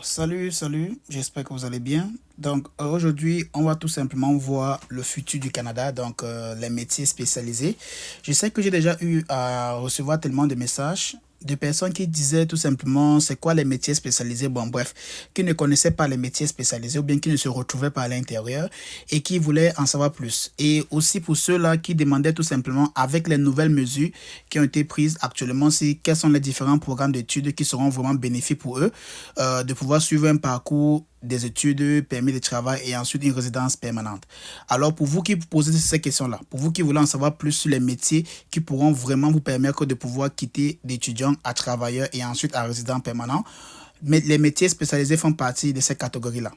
Salut, j'espère que vous allez bien. Aujourd'hui, on va tout simplement voir le futur du Canada, les métiers spécialisés. Je sais que j'ai déjà eu à recevoir tellement de messages de personnes qui disaient tout simplement c'est quoi les métiers spécialisés, bon bref, qui ne connaissaient pas les métiers spécialisés ou bien qui ne se retrouvaient pas à l'intérieur et qui voulaient en savoir plus. Et aussi pour ceux-là qui demandaient tout simplement avec les nouvelles mesures qui ont été prises actuellement, si quels sont les différents programmes d'études qui seront vraiment bénéfiques pour eux, de pouvoir suivre un parcours des études, permis de travail et ensuite une résidence permanente. Alors, pour vous qui vous posez ces questions-là, pour vous qui voulez en savoir plus sur les métiers qui pourront vraiment vous permettre de pouvoir quitter d'étudiant à travailleur et ensuite à résident permanent, mais les métiers spécialisés font partie de ces catégories-là.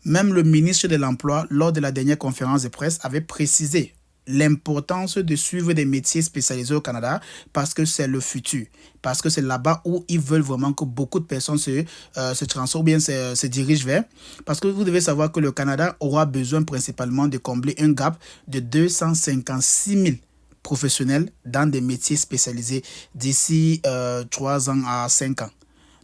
Même le ministre de l'Emploi, lors de la dernière conférence de presse, avait précisé l'importance de suivre des métiers spécialisés au Canada parce que c'est le futur, parce que c'est là-bas où ils veulent vraiment que beaucoup de personnes se transforment ou bien se dirigent vers. Parce que vous devez savoir que le Canada aura besoin principalement de combler un gap de 256 000 professionnels dans des métiers spécialisés d'ici 3 ans à 5 ans.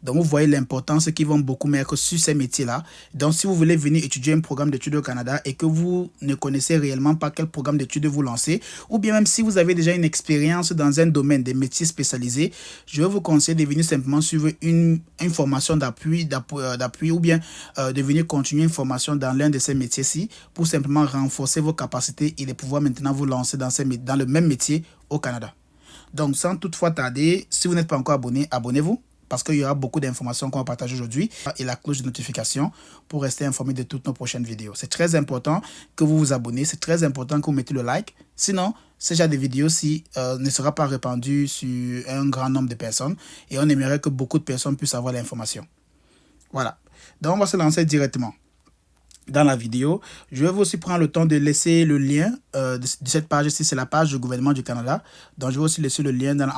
Donc, vous voyez l'importance qu'ils vont beaucoup mettre sur ces métiers-là. Donc, si vous voulez venir étudier un programme d'études au Canada et que vous ne connaissez réellement pas quel programme d'études vous lancez, ou bien même si vous avez déjà une expérience dans un domaine des métiers spécialisés, je vais vous conseiller de venir simplement suivre une formation d'appui ou bien de venir continuer une formation dans l'un de ces métiers-ci pour simplement renforcer vos capacités et de pouvoir maintenant vous lancer dans le même métier au Canada. Donc, sans toutefois tarder, si vous n'êtes pas encore abonné, abonnez-vous parce qu'il y aura beaucoup d'informations qu'on va partager aujourd'hui et la cloche de notification pour rester informé de toutes nos prochaines vidéos. C'est très important que vous vous abonnez, c'est très important que vous mettez le like. Sinon, ce genre de vidéo ne sera pas répandu sur un grand nombre de personnes et on aimerait que beaucoup de personnes puissent avoir l'information. Voilà. Donc, on va se lancer directement dans la vidéo. Je vais aussi prendre le temps de laisser le lien de cette page-ci, c'est la page du gouvernement du Canada. Donc, je vais aussi laisser le lien dans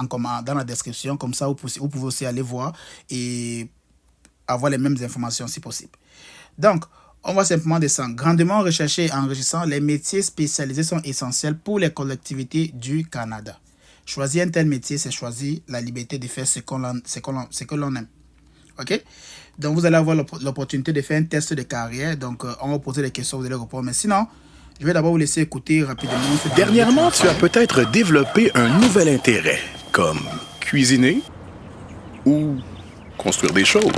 la description. Comme ça, vous pouvez aussi aller voir et avoir les mêmes informations si possible. Donc, on va simplement descendre. Grandement recherché et enrichissant, les métiers spécialisés sont essentiels pour les collectivités du Canada. Choisir un tel métier, c'est choisir la liberté de faire ce que l'on aime. OK? Donc, vous allez avoir l'opportunité de faire un test de carrière. Donc, on va poser des questions, vous allez répondre. Mais sinon, je vais d'abord vous laisser écouter rapidement. Dernièrement, tu as peut-être développé un nouvel intérêt, comme cuisiner ou construire des choses.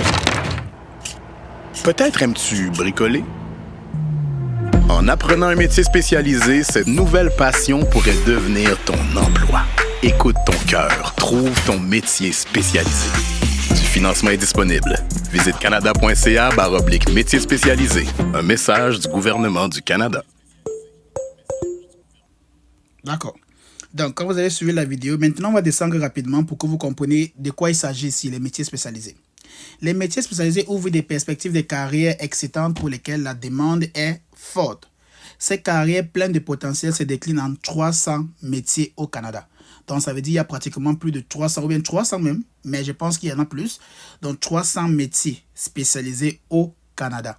Peut-être aimes-tu bricoler? En apprenant un métier spécialisé, cette nouvelle passion pourrait devenir ton emploi. Écoute ton cœur, trouve ton métier spécialisé. Du financement est disponible. Visite canada.ca/métiers spécialisés. Un message du gouvernement du Canada. D'accord. Donc, quand vous avez suivi la vidéo, maintenant, on va descendre rapidement pour que vous compreniez de quoi il s'agit ici, les métiers spécialisés. Les métiers spécialisés ouvrent des perspectives de carrière excitantes pour lesquelles la demande est forte. Ces carrières pleines de potentiel se déclinent en 300 métiers au Canada. Donc, ça veut dire qu'il y a pratiquement plus de 300, ou bien 300 même, mais je pense qu'il y en a plus. Donc, 300 métiers spécialisés au Canada.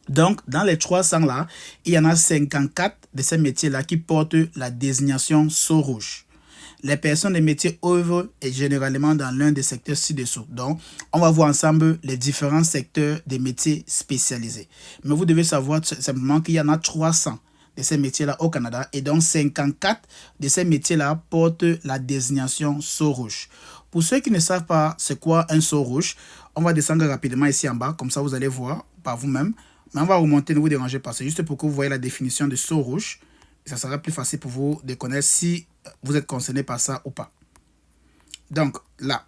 Donc, dans les 300 là, il y en a 54 de ces métiers-là qui portent la désignation sceau rouge. Les personnes des métiers œuvrent généralement dans l'un des secteurs ci-dessous. Donc, on va voir ensemble les différents secteurs des métiers spécialisés. Mais vous devez savoir simplement qu'il y en a 300 de ces métiers-là au Canada. Et donc, 54 de ces métiers-là portent la désignation sceau rouge. Pour ceux qui ne savent pas c'est quoi un sceau rouge, on va descendre rapidement ici en bas. Comme ça, vous allez voir par vous-même. Mais on va remonter, ne vous dérangez pas. C'est juste pour que vous voyez la définition de sceau rouge. Et ça sera plus facile pour vous de connaître si vous êtes concerné par ça ou pas. Donc, là.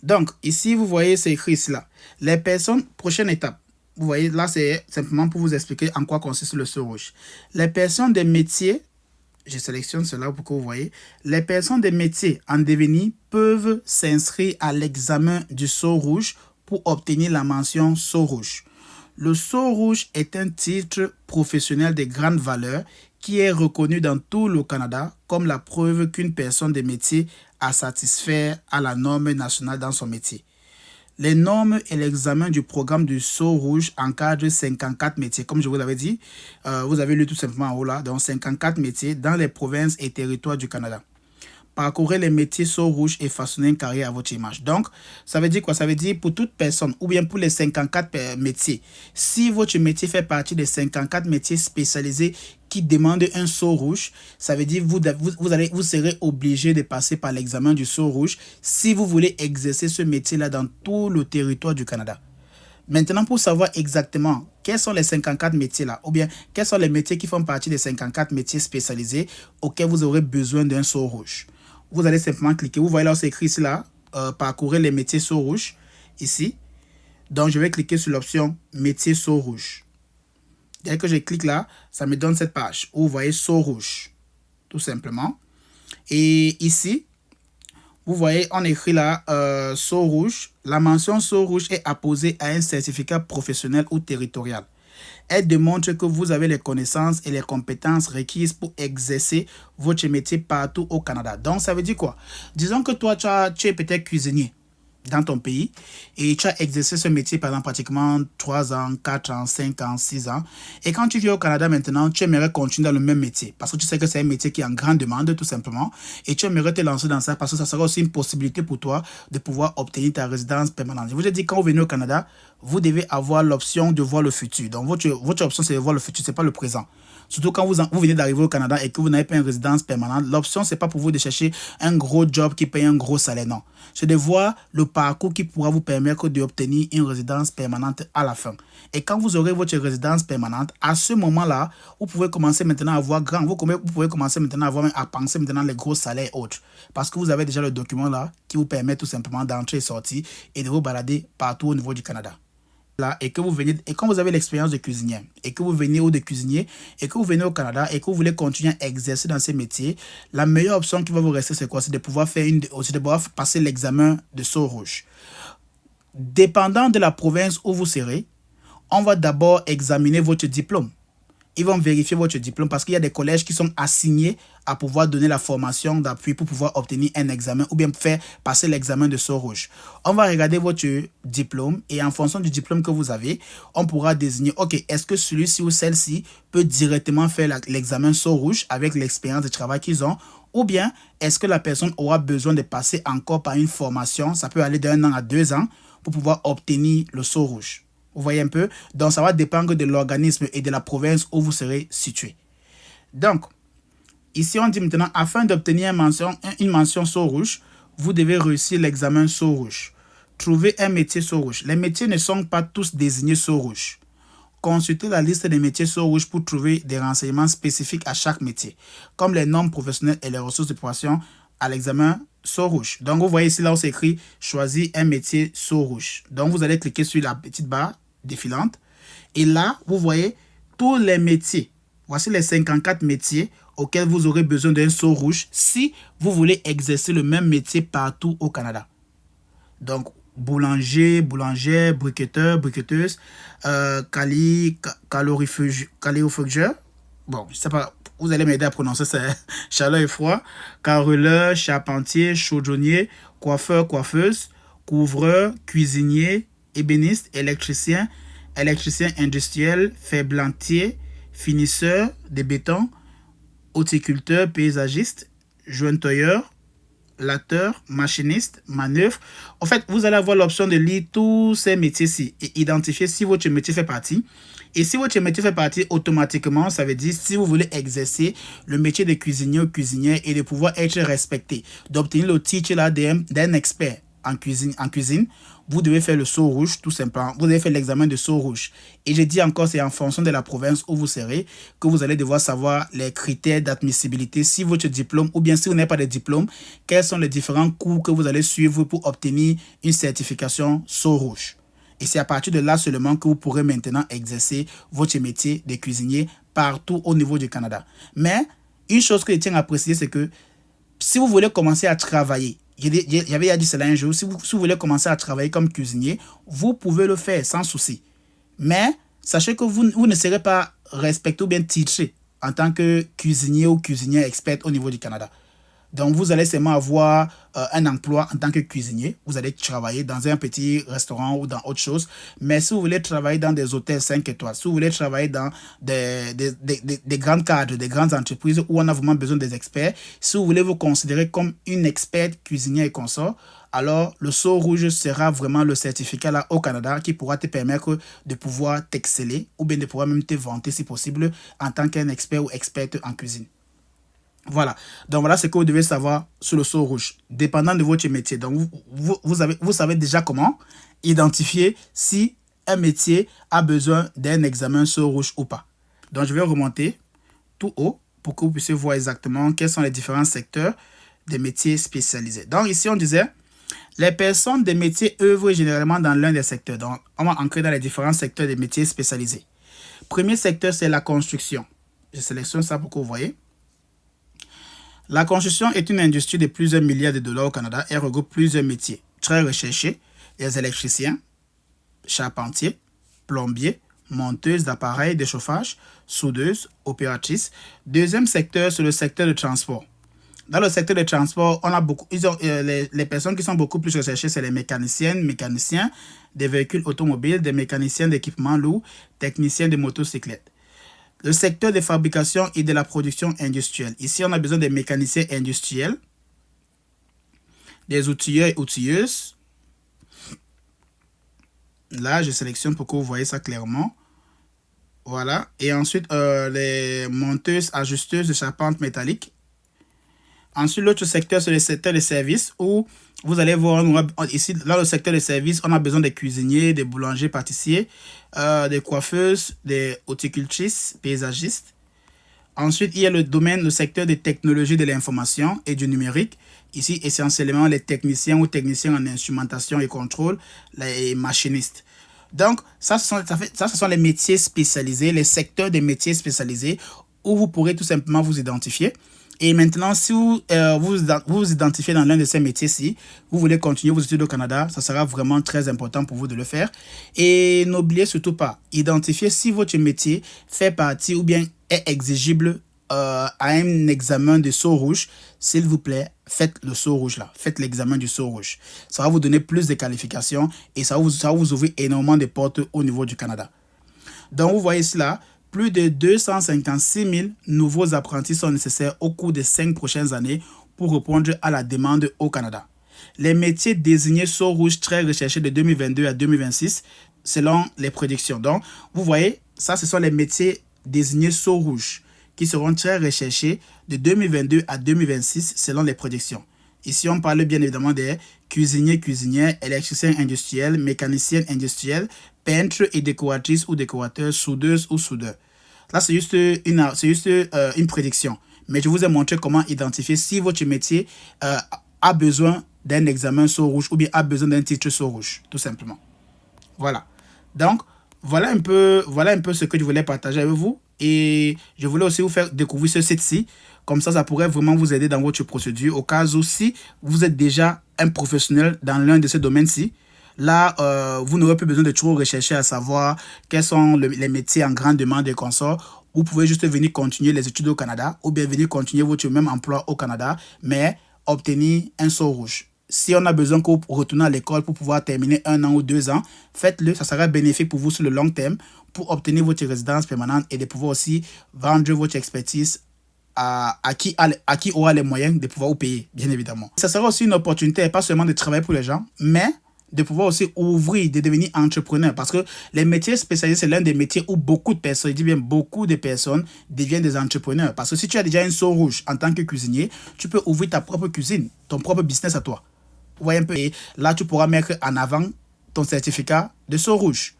Donc, ici, vous voyez, c'est écrit ici, là. Les personnes, prochaine étape. Vous voyez, là, c'est simplement pour vous expliquer en quoi consiste le sceau rouge. Les personnes des métiers, je sélectionne cela pour que vous voyez, les personnes des métiers en devenir peuvent s'inscrire à l'examen du sceau rouge pour obtenir la mention sceau rouge. Le sceau rouge est un titre professionnel de grande valeur qui est reconnu dans tout le Canada comme la preuve qu'une personne de métier a satisfait à la norme nationale dans son métier. Les normes et l'examen du programme du sceau rouge encadrent 54 métiers. Comme je vous l'avais dit, vous avez lu tout simplement en haut là, donc 54 métiers dans les provinces et territoires du Canada. parcourez les métiers sauts rouges et façonnez une carrière à votre image. Donc, ça veut dire quoi? Ça veut dire pour toute personne, ou bien pour les 54 métiers. Si votre métier fait partie des 54 métiers spécialisés qui demandent un saut rouge, ça veut dire vous serez obligé de passer par l'examen du saut rouge si vous voulez exercer ce métier-là dans tout le territoire du Canada. Maintenant, pour savoir exactement quels sont les 54 métiers-là, ou bien quels sont les métiers qui font partie des 54 métiers spécialisés auxquels vous aurez besoin d'un saut rouge, vous allez simplement cliquer. Vous voyez là, c'est écrit ici, là, parcourir les métiers saut rouge, ici. Donc, je vais cliquer sur l'option métier saut rouge. Dès que je clique là, ça me donne cette page où vous voyez saut rouge, tout simplement. Et ici, vous voyez, on écrit là, saut rouge. La mention saut rouge est apposée à un certificat professionnel ou territorial. Elle démontre que vous avez les connaissances et les compétences requises pour exercer votre métier partout au Canada. Donc, ça veut dire quoi? Disons que toi, tu es peut-être cuisinier dans ton pays et tu as exercé ce métier pendant pratiquement 3 ans, 4 ans, 5 ans, 6 ans. Et quand tu viens au Canada maintenant, tu aimerais continuer dans le même métier parce que tu sais que c'est un métier qui est en grande demande tout simplement et tu aimerais te lancer dans ça parce que ça sera aussi une possibilité pour toi de pouvoir obtenir ta résidence permanente. Je vous ai dit, quand vous venez au Canada, vous devez avoir l'option de voir le futur. Donc, votre option, c'est de voir le futur, ce n'est pas le présent. Surtout quand vous venez d'arriver au Canada et que vous n'avez pas une résidence permanente, l'option, ce n'est pas pour vous de chercher un gros job qui paye un gros salaire, non. C'est de voir le parcours qui pourra vous permettre d'obtenir une résidence permanente à la fin. Et quand vous aurez votre résidence permanente, à ce moment-là, vous pouvez commencer maintenant à voir grand. Vous pouvez commencer maintenant à penser maintenant les gros salaires et autres. Parce que vous avez déjà le document là qui vous permet tout simplement d'entrer et sortir et de vous balader partout au niveau du Canada. Là, et quand vous avez l'expérience de cuisinier et que vous venez ou de cuisinier et que vous venez au Canada et que vous voulez continuer à exercer dans ces métiers, la meilleure option qui va vous rester, c'est quoi? C'est de pouvoir passer l'examen de saut rouge. Dépendant de la province où vous serez, on va d'abord examiner votre diplôme. Ils vont vérifier votre diplôme parce qu'il y a des collèges qui sont assignés à pouvoir donner la formation d'appui pour pouvoir obtenir un examen ou bien faire passer l'examen de saut rouge. On va regarder votre diplôme et en fonction du diplôme que vous avez, on pourra désigner, ok, est-ce que celui-ci ou celle-ci peut directement faire l'examen saut rouge avec l'expérience de travail qu'ils ont, ou bien est-ce que la personne aura besoin de passer encore par une formation, ça peut aller d'1 an à 2 ans pour pouvoir obtenir le saut rouge. Vous voyez un peu? Donc, ça va dépendre de l'organisme et de la province où vous serez situé. Donc, ici, on dit maintenant, afin d'obtenir une mention saut rouge, vous devez réussir l'examen saut rouge. Trouvez un métier saut rouge. Les métiers ne sont pas tous désignés saut rouge. Consultez la liste des métiers saut rouge pour trouver des renseignements spécifiques à chaque métier, comme les normes professionnelles et les ressources de préparation à l'examen saut rouge. Donc, vous voyez ici, là où c'est écrit « Choisis un métier saut rouge ». Donc, vous allez cliquer sur la petite barre défilante. Et là, vous voyez tous les métiers. Voici les 54 métiers auxquels vous aurez besoin d'un saut rouge si vous voulez exercer le même métier partout au Canada. Donc, boulanger, boulangère, briquetteur, briquetteuse, calorifugeur. Bon, je sais pas, vous allez m'aider à prononcer ça. Chaleur et froid. Carreleur, charpentier, chaudronnier, coiffeur, coiffeuse, couvreur, cuisinier, ébéniste, électricien industriel, ferblantier, finisseur de béton, horticulteur, paysagiste, jointoyeur, latteur, machiniste, manœuvre. En fait, vous allez avoir l'option de lire tous ces métiers-ci et identifier si votre métier fait partie. Et si votre métier fait partie, automatiquement, ça veut dire si vous voulez exercer le métier de cuisinier ou cuisinière et de pouvoir être respecté, d'obtenir le titre là d'un expert en cuisine, vous devez faire le saut rouge, tout simplement. Vous devez faire l'examen de saut rouge. Et je dis encore, c'est en fonction de la province où vous serez que vous allez devoir savoir les critères d'admissibilité. Si votre diplôme, ou bien si vous n'avez pas de diplôme, quels sont les différents cours que vous allez suivre pour obtenir une certification saut rouge. Et c'est à partir de là seulement que vous pourrez maintenant exercer votre métier de cuisinier partout au niveau du Canada. Mais une chose que je tiens à préciser, c'est que si vous voulez commencer à travailler, j'avais dit cela un jour, si vous voulez commencer à travailler comme cuisinier, vous pouvez le faire sans souci. Mais sachez que vous ne serez pas respecté ou bien titré en tant que cuisinier ou cuisinière experte au niveau du Canada. Donc, vous allez seulement avoir un emploi en tant que cuisinier. Vous allez travailler dans un petit restaurant ou dans autre chose. Mais si vous voulez travailler dans des hôtels 5 étoiles, si vous voulez travailler dans des grands cadres, des grandes entreprises où on a vraiment besoin des experts, si vous voulez vous considérer comme une experte cuisinière et consort, alors le sceau rouge sera vraiment le certificat là au Canada qui pourra te permettre de pouvoir t'exceller ou bien de pouvoir même te vanter si possible en tant qu'un expert ou experte en cuisine. Voilà, donc voilà ce que vous devez savoir sur le sceau rouge, dépendant de votre métier. Donc vous savez déjà comment identifier si un métier a besoin d'un examen sceau rouge ou pas. Donc je vais remonter tout haut pour que vous puissiez voir exactement quels sont les différents secteurs des métiers spécialisés. Donc ici on disait, les personnes des métiers œuvrent généralement dans l'un des secteurs. Donc on va ancrer dans les différents secteurs des métiers spécialisés. Premier secteur, c'est la construction. Je sélectionne ça pour que vous voyez. La construction est une industrie de plusieurs milliards de dollars au Canada et regroupe plusieurs métiers très recherchés. Les électriciens, charpentiers, plombiers, monteuses d'appareils de chauffage, soudeuses, opératrices. Deuxième secteur, c'est le secteur de transport. Dans le secteur de transport, on a beaucoup, les personnes qui sont beaucoup plus recherchées, c'est les mécaniciens des véhicules automobiles, des mécaniciens d'équipements lourds, techniciens de motocyclettes. Le secteur de fabrication et de la production industrielle. Ici, on a besoin des mécaniciens industriels, des outilleurs et outilleuses. Là, je sélectionne pour que vous voyez ça clairement. Voilà. Et ensuite, les monteuses, ajusteuses de charpente métallique. Ensuite, l'autre secteur, c'est le secteur des services où vous allez voir, ici, dans le secteur des services, on a besoin des cuisiniers, des boulangers, pâtissiers, des coiffeuses, des horticultrices, paysagistes. Ensuite, il y a le secteur des technologies de l'information et du numérique. Ici, essentiellement, les techniciens ou techniciens en instrumentation et contrôle, les machinistes. Donc, ce sont les métiers spécialisés, les secteurs des métiers spécialisés où vous pourrez tout simplement vous identifier. Et maintenant, si vous vous identifiez dans l'un de ces métiers-ci, vous voulez continuer vos études au Canada, ça sera vraiment très important pour vous de le faire. Et n'oubliez surtout pas, identifier si votre métier fait partie ou bien est exigible à un examen de sceau rouge. S'il vous plaît, faites le sceau rouge là. Faites l'examen du sceau rouge. Ça va vous donner plus de qualifications et ça va vous ouvrir énormément de portes au niveau du Canada. Donc, vous voyez cela. Plus de 256 000 nouveaux apprentis sont nécessaires au cours des 5 prochaines années pour répondre à la demande au Canada. Les métiers désignés sceau rouge très recherchés de 2022 à 2026 selon les prédictions. Donc, vous voyez, ça, ce sont les métiers désignés sceau rouge qui seront très recherchés de 2022 à 2026 selon les prédictions. Ici, on parle bien évidemment des cuisiniers, cuisinières, électriciens industriels, mécaniciens industriels, peintres et décoratrices ou décorateurs, soudeuses ou soudeurs. Là, c'est juste une prédiction. Mais je vous ai montré comment identifier si votre métier a besoin d'un examen sceau rouge ou bien a besoin d'un titre sceau rouge, tout simplement. Voilà. Donc, voilà un peu ce que je voulais partager avec vous. Et je voulais aussi vous faire découvrir ce site-ci. Comme ça pourrait vraiment vous aider dans votre procédure. Au cas où si vous êtes déjà un professionnel dans l'un de ces domaines-ci, là, vous n'aurez plus besoin de trop rechercher à savoir quels sont les métiers en grande demande et consorts. Vous pouvez juste venir continuer les études au Canada ou bien venir continuer votre même emploi au Canada, mais obtenir un sceau rouge. Si on a besoin que vous retournez à l'école pour pouvoir terminer 1 an ou 2 ans, faites-le. Ça sera bénéfique pour vous sur le long terme pour obtenir votre résidence permanente et de pouvoir aussi vendre votre expertise à qui aura les moyens de pouvoir vous payer, bien évidemment. Ça sera aussi une opportunité, pas seulement de travailler pour les gens, mais de pouvoir aussi ouvrir, de devenir entrepreneur. Parce que les métiers spécialisés, c'est l'un des métiers où beaucoup de personnes, je dis bien beaucoup de personnes, deviennent des entrepreneurs. Parce que si tu as déjà un sceau rouge en tant que cuisinier, tu peux ouvrir ta propre cuisine, ton propre business à toi. Vous voyez un peu, et là, tu pourras mettre en avant ton certificat de sceau rouge.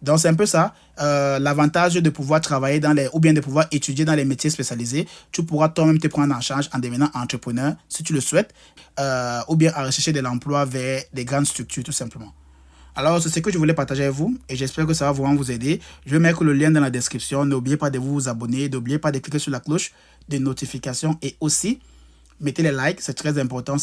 Donc, c'est un peu ça, l'avantage de pouvoir travailler ou bien de pouvoir étudier dans les métiers spécialisés. Tu pourras toi-même te prendre en charge en devenant entrepreneur, si tu le souhaites, ou bien à rechercher de l'emploi vers des grandes structures, tout simplement. Alors, c'est ce que je voulais partager avec vous et j'espère que ça va vraiment vous aider. Je vais mettre le lien dans la description. N'oubliez pas de vous abonner, n'oubliez pas de cliquer sur la cloche de notification et aussi, mettez les likes, c'est très important.